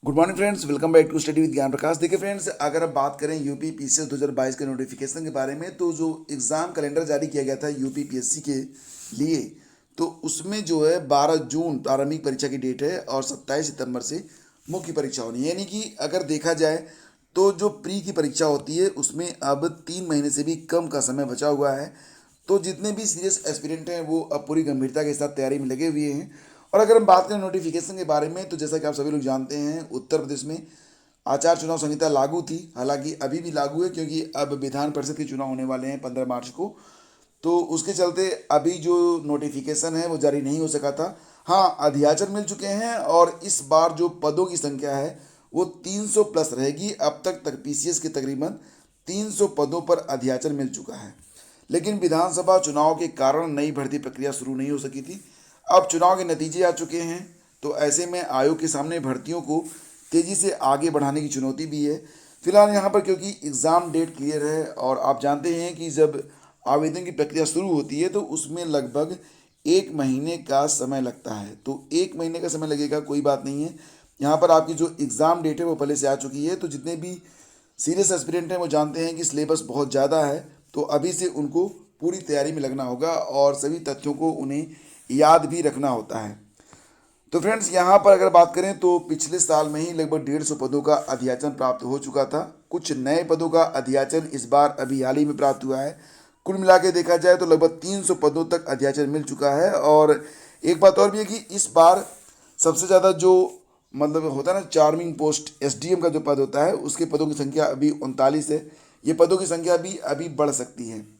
Good morning friends, welcome back to study with Gyan Prakash. देखिए friends, अगर अब बात करें यूपी पीसीएस 2022 के नोटिफिकेशन के बारे में, तो जो एग्ज़ाम कैलेंडर जारी किया गया था यूपी पीएससी के लिए, तो उसमें जो है 12 जून प्रारंभिक परीक्षा की डेट है और 27 सितंबर से मुख्य परीक्षा होनी है। यानी कि अगर देखा जाए तो जो प्री की परीक्षा होती है उसमें अब 3 महीने से भी कम का समय बचा हुआ है। तो जितने भी सीरियस एस्पिरेंट हैं वो अब पूरी गंभीरता के साथ तैयारी में लगे हुए हैं। और अगर हम बात करें नोटिफिकेशन के बारे में, तो जैसा कि आप सभी लोग जानते हैं, उत्तर प्रदेश में आचार चुनाव संहिता लागू थी। हालांकि अभी भी लागू है, क्योंकि अब विधान परिषद के चुनाव होने वाले हैं 15 मार्च को। तो उसके चलते अभी जो नोटिफिकेशन है वो जारी नहीं हो सका था। हाँ, अध्याचन मिल चुके हैं और इस बार जो पदों की संख्या है वो 300 प्लस रहेगी। अब तक पीसीएस के तकरीबन 300 पदों पर अध्याचन मिल चुका है। लेकिन विधानसभा चुनाव के कारण नई भर्ती प्रक्रिया शुरू नहीं हो सकी थी। अब चुनाव के नतीजे आ चुके हैं, तो ऐसे में आयोग के सामने भर्तियों को तेज़ी से आगे बढ़ाने की चुनौती भी है। फिलहाल यहाँ पर क्योंकि एग्ज़ाम डेट क्लियर है और आप जानते हैं कि जब आवेदन की प्रक्रिया शुरू होती है तो उसमें लगभग 1 महीने का समय लगता है। तो 1 महीने का समय लगेगा, कोई बात नहीं है। यहाँ पर आपकी जो एग्ज़ाम डेट है वो पहले से आ चुकी है। तो जितने भी सीरियस एस्पिरेंट हैं वो जानते हैं कि सिलेबस बहुत ज़्यादा है, तो अभी से उनको पूरी तैयारी में लगना होगा और सभी तथ्यों को उन्हें याद भी रखना होता है। तो फ्रेंड्स, यहाँ पर अगर बात करें तो पिछले साल में ही लगभग 150 पदों का अध्याचन प्राप्त हो चुका था। कुछ नए पदों का अध्याचन इस बार अभी हाल ही में प्राप्त हुआ है। कुल मिला के देखा जाए तो लगभग 300 पदों तक अध्याचन मिल चुका है। और एक बात और भी है कि इस बार सबसे ज़्यादा जो मतलब होता है ना, चार्मिंग पोस्ट एसडीएम का जो पद होता है, उसके पदों की संख्या अभी 39 है। ये पदों की संख्या भी अभी बढ़ सकती है।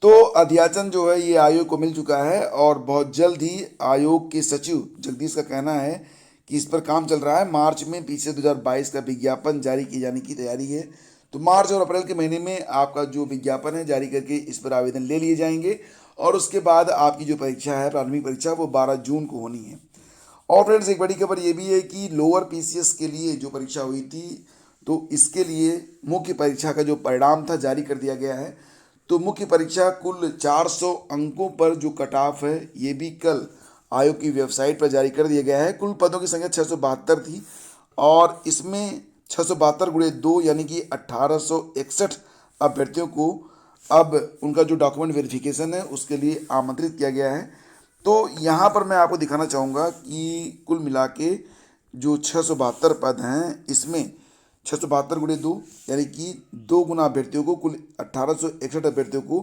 तो अध्याचन जो है ये आयोग को मिल चुका है और बहुत जल्द ही आयोग के सचिव जगदीश का कहना है कि इस पर काम चल रहा है। मार्च में पीछे 2022 का विज्ञापन जारी किए जाने की तैयारी है। तो मार्च और अप्रैल के महीने में आपका जो विज्ञापन है जारी करके इस पर आवेदन ले लिए जाएंगे और उसके बाद आपकी जो परीक्षा है, प्रारंभिक परीक्षा, वो 12 जून को होनी है। और फ्रेंड्स, एक बड़ी खबर ये भी है कि लोअर पीसीएस के लिए जो परीक्षा हुई थी, तो इसके लिए मुख्य परीक्षा का जो परिणाम था जारी कर दिया गया है। तो मुख्य परीक्षा कुल 400 अंकों पर जो कट ऑफ है ये भी कल आयोग की वेबसाइट पर जारी कर दिया गया है। कुल पदों की संख्या 672 थी और इसमें 672 गुणे 2 यानी कि 1861 अभ्यर्थियों को अब उनका जो डॉक्यूमेंट वेरिफिकेशन है उसके लिए आमंत्रित किया गया है। तो यहाँ पर मैं आपको दिखाना चाहूँगा कि कुल मिला के जो 672 पद हैं, इसमें 672 गुणे 2 यानी कि 2 गुना अभ्यर्थियों को, कुल 1861 अभ्यर्थियों को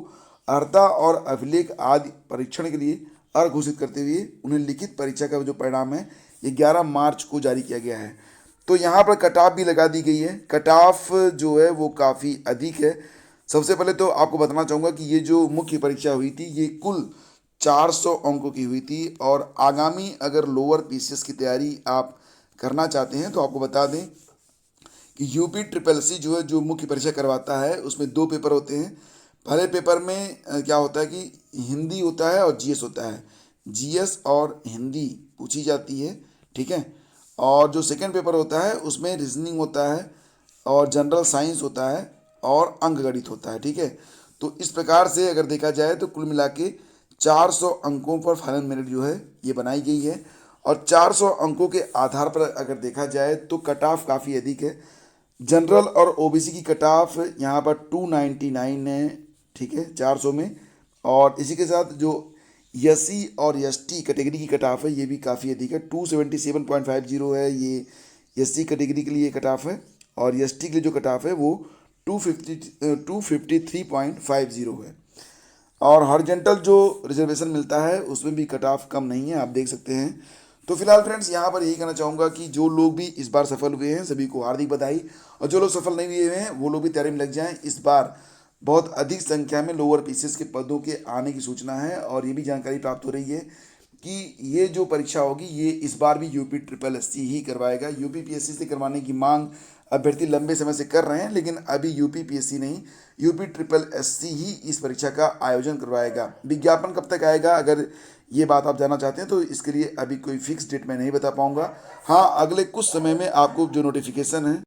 अर्हता और अभिलेख आदि परीक्षण के लिए अर्ह घोषित करते हुए उन्हें लिखित परीक्षा का जो परिणाम है ये 11 मार्च को जारी किया गया है। तो यहाँ पर कट ऑफ भी लगा दी गई है। कट ऑफ जो है वो काफ़ी अधिक है। सबसे पहले तो आपको बताना चाहूँगा कि ये जो मुख्य परीक्षा हुई थी ये कुल 400 अंकों की हुई थी। और आगामी अगर लोअर पीसीएस की तैयारी आप करना चाहते हैं तो आपको बता दें कि यूपी ट्रिपल सी जो है, जो मुख्य परीक्षा करवाता है, उसमें 2 पेपर होते हैं। पहले पेपर में क्या होता है कि हिंदी होता है और जीएस होता है। जीएस और हिंदी पूछी जाती है, ठीक है। और जो सेकंड पेपर होता है उसमें रीजनिंग होता है और जनरल साइंस होता है और अंकगणित होता है, ठीक है। तो इस प्रकार से अगर देखा जाए तो कुल मिला के 400 अंकों पर फाइनल मेरिट जो है ये बनाई गई है। और 400 अंकों के आधार पर अगर देखा जाए तो कट ऑफ काफ़ी अधिक है। जनरल और ओबीसी की कट ऑफ यहाँ पर 299 है, ठीक है, 400 में। और इसी के साथ जो एससी और एसटी कैटेगरी की कट ऑफ है ये भी काफ़ी अधिक है, 277.50 है। ये एससी कैटेगरी के लिए कट ऑफ है और एसटी के लिए जो कट ऑफ है वो 253.50 है। और हॉरिजॉन्टल जो रिजर्वेशन मिलता है उसमें भी कट ऑफ कम नहीं है, आप देख सकते हैं। तो फिलहाल फ्रेंड्स, यहाँ पर यही कहना चाहूँगा कि जो लोग भी इस बार सफल हुए हैं सभी को हार्दिक बधाई, और जो लोग सफल नहीं हुए हैं वो लोग भी तैयारी में लग जाएं। इस बार बहुत अधिक संख्या में लोअर पीसीएस के पदों के आने की सूचना है और ये भी जानकारी प्राप्त हो रही है कि ये जो परीक्षा होगी ये इस बार भी यूपी ट्रिपल एससी ही करवाएगा। यूपी पीएससी से करवाने की मांग अभ्यर्थी लंबे समय से कर रहे हैं, लेकिन अभी यूपी पीएससी नहीं, यूपी ट्रिपल एससी ही इस परीक्षा का आयोजन करवाएगा। विज्ञापन कब तक आएगा, अगर ये बात आप जानना चाहते हैं तो इसके लिए अभी कोई फिक्स डेट मैं नहीं बता पाऊंगा। हाँ, अगले कुछ समय में आपको जो नोटिफिकेशन है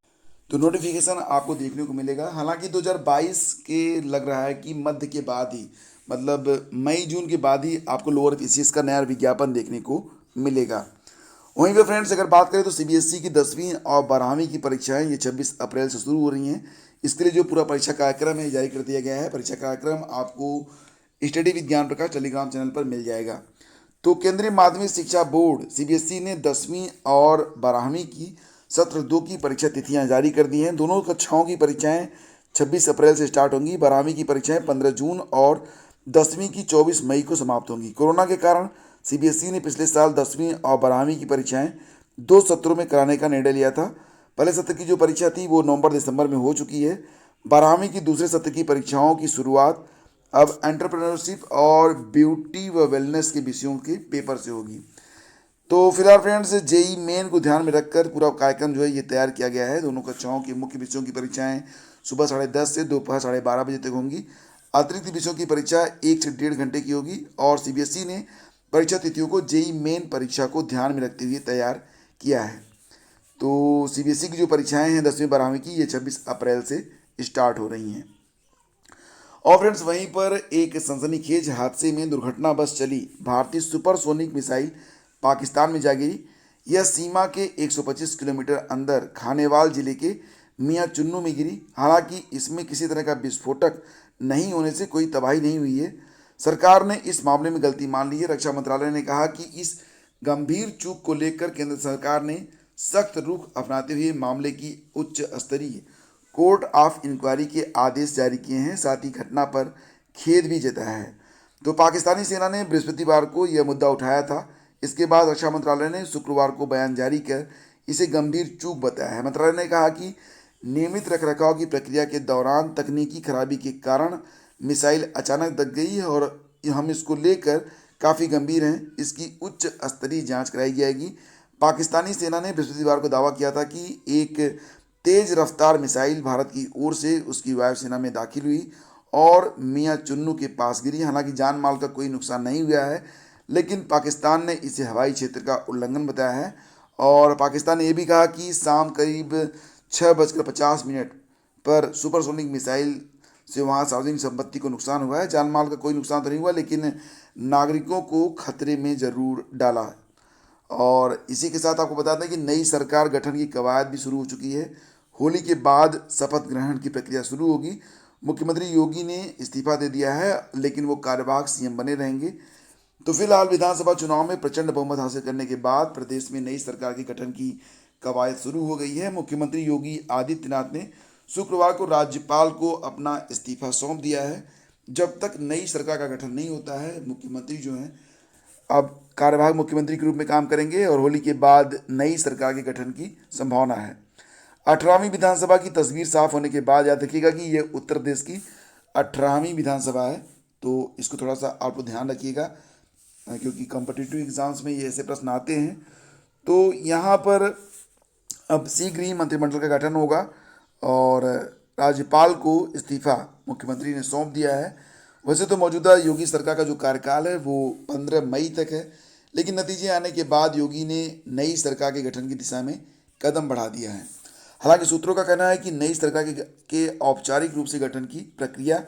तो नोटिफिकेशन आपको देखने को मिलेगा। हालांकि 2022 के लग रहा है कि मध्य के बाद ही, मतलब मई जून के बाद ही आपको लोअर पीसीएस का नया विज्ञापन देखने को मिलेगा। वहीं पे फ्रेंड्स अगर बात करें तो सीबीएसई की 10वीं और 12वीं की परीक्षाएं ये 26 अप्रैल से शुरू हो रही हैं। इसके लिए जो पूरा परीक्षा कार्यक्रम है जारी कर दिया गया है। परीक्षा कार्यक्रम आपको study with Gyan Prakash Telegram channel पर मिल जाएगा। तो केंद्रीय माध्यमिक शिक्षा बोर्ड सीबीएसई ने 10वीं और 12वीं की सत्र 2 की परीक्षा तिथियां जारी कर दी हैं। दोनों कक्षाओं की परीक्षाएं 26 अप्रैल से स्टार्ट होंगी। 12वीं की परीक्षाएं 15 जून और 10वीं की 24 मई को समाप्त होंगी। कोरोना के कारण सीबीएसई ने पिछले साल 10वीं और 12वीं की परीक्षाएं 2 सत्रों में कराने का निर्णय लिया था। पहले सत्र की जो परीक्षा थी वो नवंबर दिसंबर में हो चुकी है। 12वीं की दूसरे सत्र की परीक्षाओं की शुरुआत अब एंटरप्रेन्योरशिप और ब्यूटी व वेलनेस के विषयों के पेपर से होगी। तो फिलहाल फ्रेंड्स जेई मेन को ध्यान में रखकर पूरा कार्यक्रम जो है ये तैयार किया गया है। दोनों कक्षाओं की मुख्य विषयों की परीक्षाएं सुबह 10:30 से दोपहर 12:30 बजे तक होंगी। अतिरिक्त विषयों की परीक्षा 1 से 1.5 घंटे की होगी और सीबीएसई ने परीक्षा तिथियों को जेई मेन परीक्षा को ध्यान में रखते हुए तैयार किया है। तो सीबीएसई की जो परीक्षाएं हैं 10वीं 12वीं की ये 26 अप्रैल से स्टार्ट हो रही हैं। और फ्रेंड्स वहीं पर एक सनसनीखेज हादसे में दुर्घटना बस चली भारतीय सुपरसोनिक मिसाइल पाकिस्तान में जा गिरी। यह सीमा के 125 किलोमीटर अंदर खानेवाल जिले के मियां चुन्नू में गिरी। हालांकि इसमें किसी तरह का विस्फोटक नहीं होने से कोई तबाही नहीं हुई है। सरकार ने इस मामले में गलती मान ली है। रक्षा मंत्रालय ने कहा कि इस गंभीर चूक को लेकर केंद्र सरकार ने सख्त रुख अपनाते हुए मामले की उच्च स्तरीय कोर्ट ऑफ इंक्वायरी के आदेश जारी किए हैं। साथ ही घटना पर खेद भी जताया है। तो पाकिस्तानी सेना ने बृहस्पतिवार को यह मुद्दा उठाया था। इसके बाद रक्षा मंत्रालय ने शुक्रवार को बयान जारी कर इसे गंभीर चूक बताया है। मंत्रालय ने कहा कि नियमित रखरखाव की प्रक्रिया के दौरान तकनीकी खराबी के कारण मिसाइल अचानक दग गई है और हम इसको लेकर काफ़ी गंभीर हैं। इसकी उच्च स्तरीय जांच कराई जाएगी। पाकिस्तानी सेना ने बृहस्पतिवार को दावा किया था कि एक तेज रफ्तार मिसाइल भारत की ओर से उसकी वायुसेना में दाखिल हुई और मियां चुन्नू के पास गिरी। हालांकि जान माल का कोई नुकसान नहीं हुआ है, लेकिन पाकिस्तान ने इसे हवाई क्षेत्र का उल्लंघन बताया है। और पाकिस्तान ने यह भी कहा कि शाम करीब 6:50 पर सुपरसोनिक मिसाइल से वहाँ सार्वजनिक संपत्ति को नुकसान हुआ है। जान माल का कोई नुकसान तो नहीं हुआ, लेकिन नागरिकों को खतरे में ज़रूर डाला है। और इसी के साथ आपको बता दें कि नई सरकार गठन की कवायद भी शुरू हो चुकी है। होली के बाद शपथ ग्रहण की प्रक्रिया शुरू होगी। मुख्यमंत्री योगी ने इस्तीफा दे दिया है, लेकिन वो कार्यवाहक सीएम बने रहेंगे। तो फिलहाल विधानसभा चुनाव में प्रचंड बहुमत हासिल करने के बाद प्रदेश में नई सरकार के गठन की कवायद शुरू हो गई है। मुख्यमंत्री योगी आदित्यनाथ ने शुक्रवार को राज्यपाल को अपना इस्तीफा सौंप दिया है। जब तक नई सरकार का गठन नहीं होता है, मुख्यमंत्री जो हैं अब कार्यवाहक मुख्यमंत्री के रूप में काम करेंगे और होली के बाद नई सरकार के गठन की संभावना है। 18वीं विधानसभा की तस्वीर साफ होने के बाद याद रखिएगा कि यह उत्तर प्रदेश की 18वीं विधानसभा है। तो इसको थोड़ा सा आप ध्यान रखिएगा, क्योंकि कॉम्पिटिटिव एग्जाम्स में ये ऐसे प्रश्न आते हैं। तो यहाँ पर अब शीघ्र ही मंत्रिमंडल का गठन होगा और राज्यपाल को इस्तीफा मुख्यमंत्री ने सौंप दिया है। वैसे तो मौजूदा योगी सरकार का जो कार्यकाल है वो 15 मई तक है, लेकिन नतीजे आने के बाद योगी ने नई सरकार के गठन की दिशा में कदम बढ़ा दिया है। हालांकि सूत्रों का कहना है कि नई सरकार के औपचारिक रूप से गठन की प्रक्रिया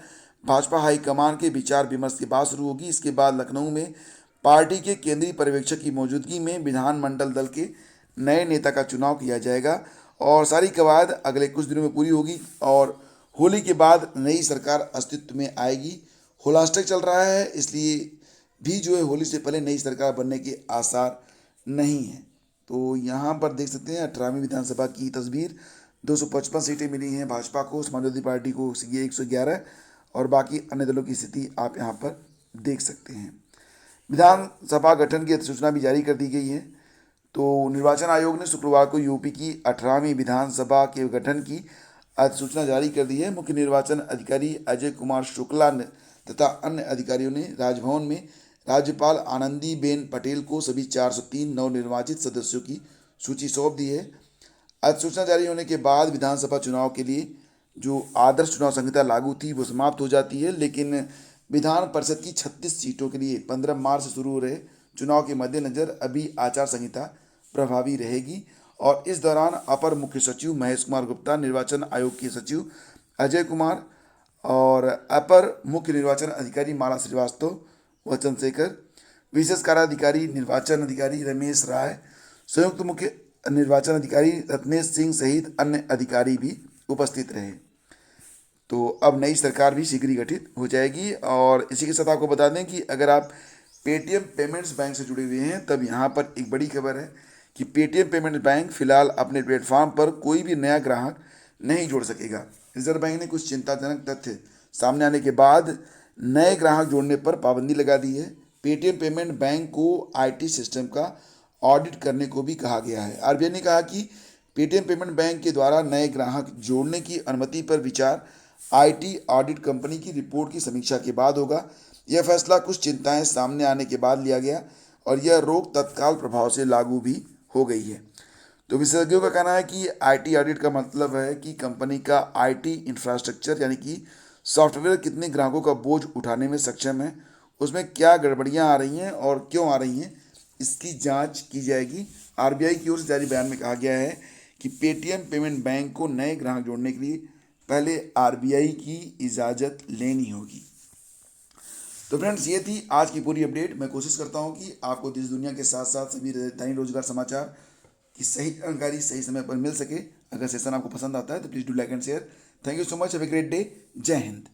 भाजपा हाईकमान के विचार विमर्श के बाद शुरू होगी। इसके बाद लखनऊ में पार्टी के केंद्रीय पर्यवेक्षक की मौजूदगी में विधानमंडल दल के नए नेता का चुनाव किया जाएगा और सारी कवायद अगले कुछ दिनों में पूरी होगी और होली के बाद नई सरकार अस्तित्व में आएगी। होलास्टिक चल रहा है, इसलिए भी जो है होली से पहले नई सरकार बनने के आसार नहीं हैं। तो यहाँ पर देख सकते हैं 18वीं विधानसभा की तस्वीर। 255 सीटें मिली हैं भाजपा को, समाजवादी पार्टी को 111 और बाकी अन्य दलों की स्थिति आप यहाँ पर देख सकते हैं। विधानसभा गठन की अधिसूचना भी जारी कर दी गई है। तो निर्वाचन आयोग ने शुक्रवार को यूपी की 18वीं विधानसभा के गठन की अधिसूचना जारी कर दी है। मुख्य निर्वाचन अधिकारी अजय कुमार शुक्ला ने तथा अन्य अधिकारियों ने राजभवन में राज्यपाल आनंदीबेन पटेल को सभी 403 नवनिर्वाचित सदस्यों की सूची सौंप दी है। अधिसूचना जारी होने के बाद विधानसभा चुनाव के लिए जो आदर्श चुनाव संहिता लागू थी वो समाप्त हो जाती है, लेकिन विधान परिषद की 36 सीटों के लिए 15 मार्च से शुरू हो रहे चुनाव के मद्देनज़र अभी आचार संहिता प्रभावी रहेगी। और इस दौरान अपर मुख्य सचिव महेश कुमार गुप्ता, निर्वाचन आयोग के सचिव अजय कुमार और अपर मुख्य निर्वाचन अधिकारी माला श्रीवास्तव व चंद्रशेखर, विशेष कार्याधिकारी निर्वाचन अधिकारी रमेश राय, संयुक्त मुख्य निर्वाचन अधिकारी रत्नेश सिंह सहित अन्य अधिकारी भी उपस्थित रहे। तो अब नई सरकार भी शीघ्र ही गठित हो जाएगी। और इसी के साथ आपको बता दें कि अगर आप पेटीएम पेमेंट्स बैंक से जुड़े हुए हैं तब यहाँ पर एक बड़ी खबर है कि पेटीएम पेमेंट्स बैंक फिलहाल अपने प्लेटफॉर्म पर कोई भी नया ग्राहक नहीं जोड़ सकेगा। रिजर्व बैंक ने कुछ चिंताजनक तथ्य सामने आने के बाद नए ग्राहक जोड़ने पर पाबंदी लगा दी है। पेटीएम पेमेंट बैंक को आईटी सिस्टम का ऑडिट करने को भी कहा गया है। आरबीआई ने कहा कि पेटीएम पेमेंट बैंक के द्वारा नए ग्राहक जोड़ने की अनुमति पर विचार आईटी ऑडिट कंपनी की रिपोर्ट की समीक्षा के बाद होगा। यह फैसला कुछ चिंताएं सामने आने के बाद लिया गया और यह रोक तत्काल प्रभाव से लागू भी हो गई है। तो विशेषज्ञों का कहना है कि आईटी ऑडिट का मतलब है कि कंपनी का आईटी इंफ्रास्ट्रक्चर यानी कि सॉफ्टवेयर कितने ग्राहकों का बोझ उठाने में सक्षम है, उसमें क्या गड़बड़ियां आ रही हैं और क्यों आ रही हैं, इसकी जांच की जाएगी। आरबीआई की ओर से जारी बयान में कहा गया है कि पेटीएम पेमेंट बैंक को नए ग्राहक जोड़ने के लिए पहले आरबीआई की इजाज़त लेनी होगी। तो फ्रेंड्स, ये थी आज की पूरी अपडेट। मैं कोशिश करता हूँ कि आपको देश दुनिया के साथ साथ सभी राजधानी रोजगार समाचार की सही जानकारी सही समय पर मिल सके। अगर सेशन आपको पसंद आता है तो please do like and share. Thank you so much. Have a great day. जय हिंद।